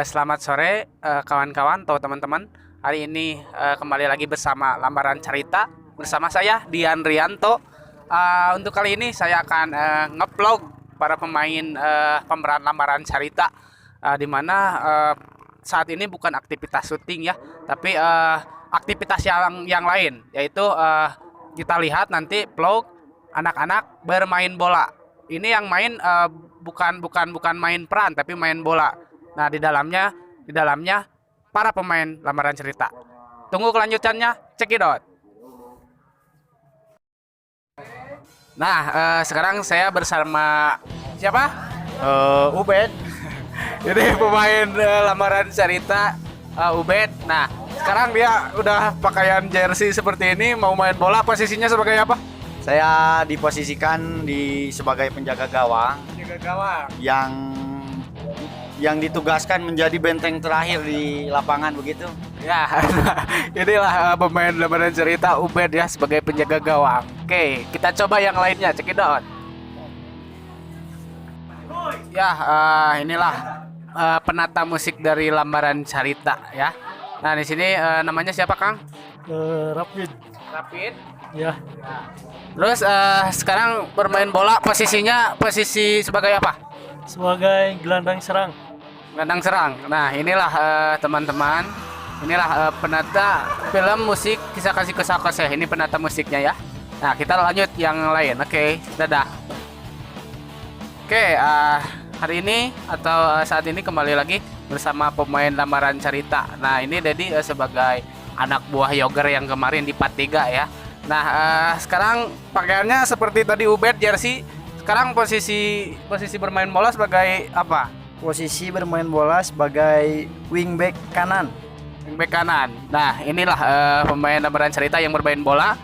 Selamat sore kawan-kawan atau teman-teman. Hari ini kembali lagi bersama Lambaran Cerita bersama saya Dian Rianto. Untuk kali ini saya akan ngevlog para pemain pemeran Lambaran Cerita, di mana saat ini bukan aktivitas syuting ya, tapi aktivitas yang lain, yaitu kita lihat nanti vlog anak-anak bermain bola. Ini yang main bukan main peran tapi main bola. Nah, di dalamnya para pemain Lambaran Cerita. Tunggu kelanjutannya, cekidot. Nah, sekarang saya bersama siapa? Ubed. Ini pemain Lambaran Cerita, Ubed. Nah, sekarang dia udah pakaian jersey seperti ini, mau main bola. Posisinya sebagai apa? Saya diposisikan sebagai penjaga gawang Jaga gawang. yang ditugaskan menjadi benteng terakhir di lapangan begitu. Ya, inilah pemain Lambaran Cerita Ubed ya sebagai penjaga gawang. Oke, kita coba yang lainnya, cekidot. Ya, inilah penata musik dari Lambaran Cerita ya. Nah, di sini namanya siapa, Kang? Rapid Rapid. ya, Terus sekarang bermain bola, posisi sebagai apa? sebagai gelandang serang. Gelandang serang. Nah, inilah teman-teman. Inilah penata film musik Kisah Kasih Koseh. Ini penata musiknya ya. Nah, kita lanjut yang lain. Oke, dadah. Oke, hari ini atau saat ini kembali lagi bersama pemain Lambaran Cerita. Nah, ini Dedi sebagai anak buah Yoger yang kemarin di part 3 ya. Nah, sekarang pakaiannya seperti tadi Ubed jersey. Sekarang posisi bermain bola sebagai apa? Posisi bermain bola sebagai wingback kanan. Bek kanan. Nah, inilah pemain Lambaran Cerita yang bermain bola.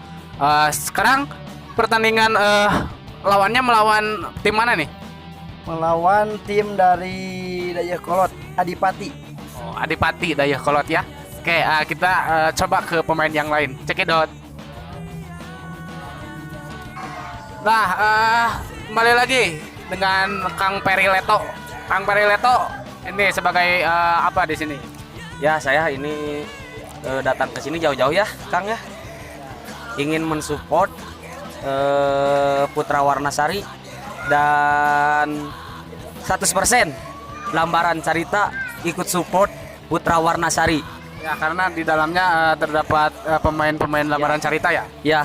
Sekarang pertandingan lawannya melawan tim mana nih? Melawan tim dari Dayakolot, Adipati. Oh, Adipati Dayakolot ya. Oke, kita coba ke pemain yang lain. Cekidot. Nah, kembali lagi dengan Kang Perileto. Kang Perileto ini sebagai apa di sini? Ya, saya ini datang ke sini jauh-jauh ya, Kang ya. Ingin mensupport Putra Warnasari dan 100% Lambaran Cerita ikut support Putra Warnasari. Ya, karena di dalamnya terdapat pemain-pemain Lambaran Cerita ya. Ya,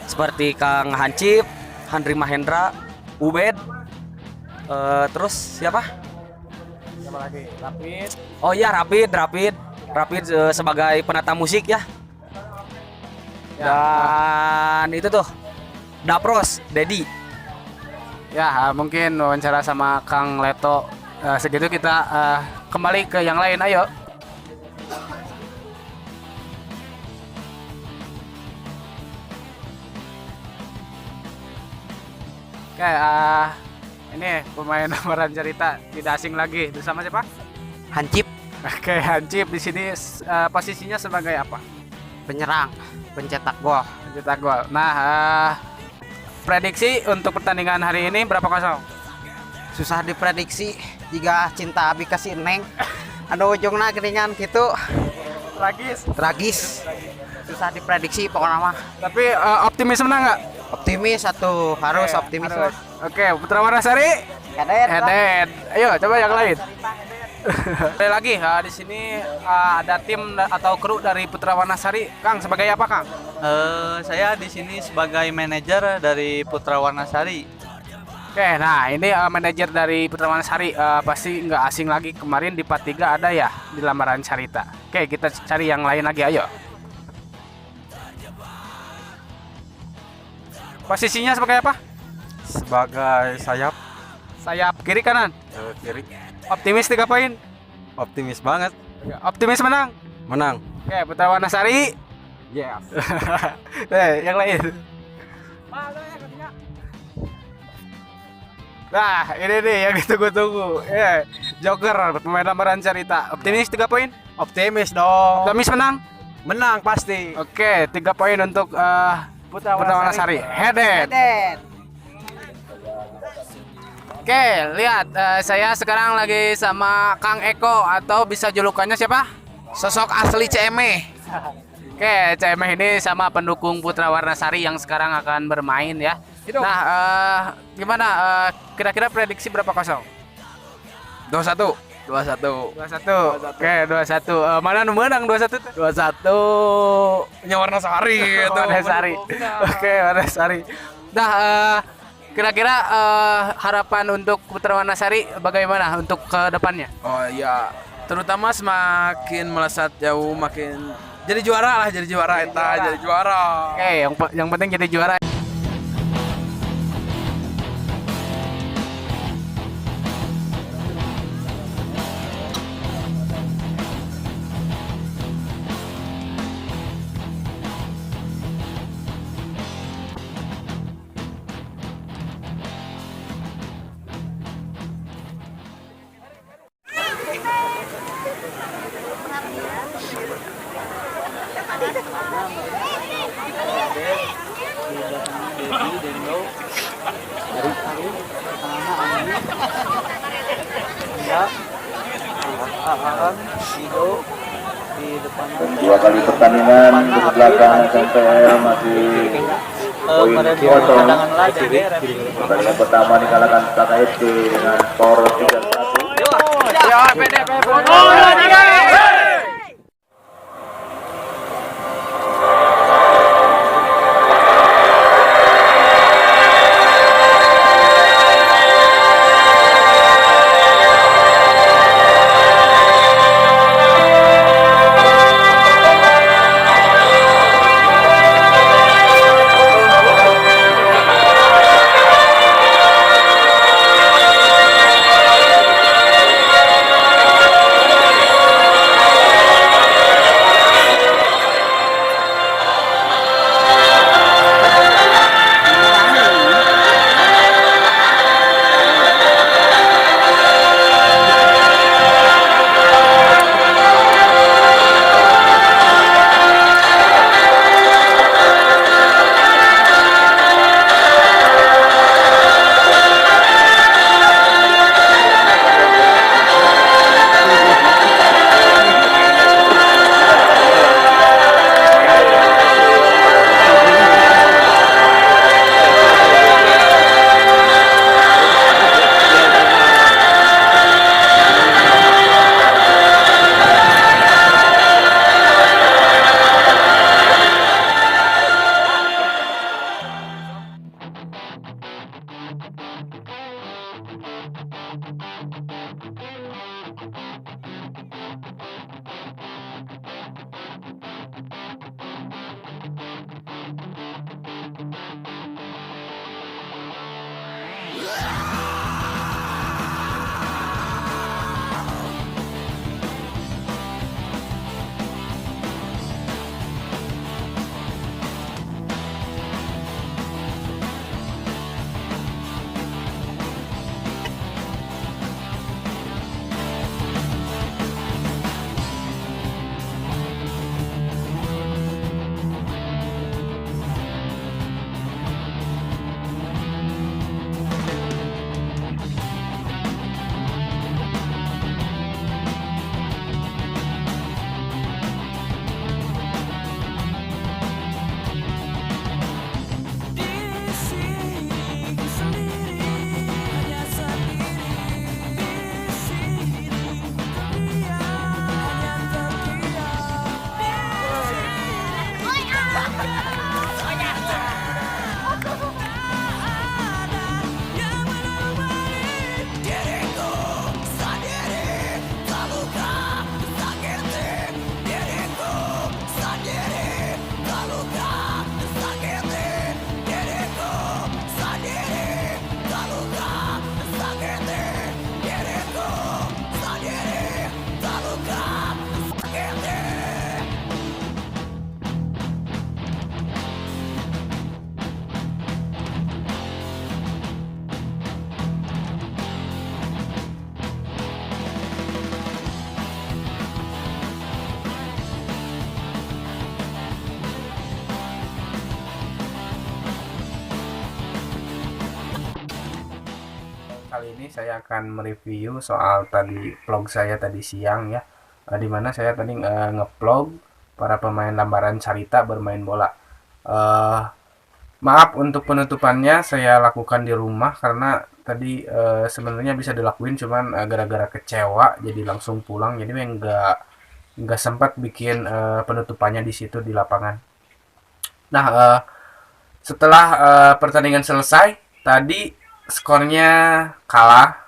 seperti Kang Hancip, Handri Mahendra, Ubed, terus siapa? Siapa lagi? Rapid. Oh iya, Rapid sebagai penata musik ya. Ya, Dan itu tuh Dapros, Dedi. ya, mungkin wawancara sama Kang Leto segitu, kita kembali ke yang lain. Ayo. Oke, ini pemain Lambaran Cerita tidak asing lagi, bersama siapa? Hancip, Oke, Hancip di sini posisinya sebagai apa? penyerang, pencetak gol. Pencetak gol. Nah, prediksi untuk pertandingan hari ini berapa kosong? Susah diprediksi jika cinta abi kasih neng. Anu ujungna geuningan gitu. Tragis. Susah diprediksi pokoknya mah. Tapi optimis menang nggak? Optimis satu, harus Oke, optimis harus. lah. Oke, Putra Warnasari. Head. Ayo coba yang lain. Sekali lagi di sini ada tim atau kru dari Putra Warnasari. Kang sebagai apa, Kang? Saya di sini sebagai manajer dari Putra Warnasari. Oke, nah ini manajer dari Putra Warnasari, pasti nggak asing lagi, kemarin di part 3 ada ya di Lambaran Cerita. Oke, kita cari yang lain lagi, ayo. Posisinya sebagai apa? Sebagai sayap Sayap kiri kanan. kiri. Optimis 3 poin. Optimis banget. Optimis menang. Menang. Oke, Putra Warnasari. Ya. Yang lain. Nah, ini nih yang ditunggu-tunggu. Joker, pemain Lambaran Cerita. Optimis 3 poin. Optimis dong. Optimis menang. Menang pasti. Oke, 3 poin untuk Putra Warnasari. Headed. Oke, lihat saya sekarang lagi sama Kang Eko atau bisa julukannya siapa? Sosok asli CME. Oke, CME ini sama pendukung Putra Warnasari yang sekarang akan bermain ya. Nah, gimana kira-kira prediksi berapa kosong? 21. 21. 21. Oke, 21. Mana nu menang 21 tuh? 21 Warnasari itu. Warnasari. Oke, Warnasari. Nah, kira-kira harapan untuk Putra Warnasari bagaimana untuk ke depannya? Oh iya, terutama semakin melesat jauh makin jadi juara lah, jadi juara eta, jadi juara. Oke, yang penting jadi juara. Dua kali pertandingan di belakang SMPR masih poin kosong. Pertandingan pertama dikalahkan Saka FC dengan skor 3-1. Ya, pede. kali ini saya akan mereview soal tadi vlog saya tadi siang ya, dimana saya tadi ngevlog para pemain lambaran Carita bermain bola. Maaf untuk penutupannya saya lakukan di rumah karena tadi sebenarnya bisa dilakuin, cuman gara-gara kecewa jadi langsung pulang, jadi nggak sempat bikin penutupannya di situ di lapangan. Nah, setelah pertandingan selesai tadi skornya kalah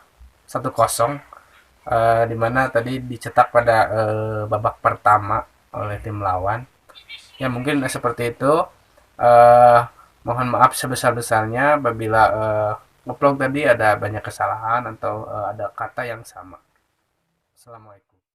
1-0, dimana tadi dicetak pada babak pertama oleh tim lawan. Ya mungkin seperti itu. Mohon maaf sebesar-besarnya apabila ngevlog tadi ada banyak kesalahan atau ada kata yang sama. Assalamualaikum.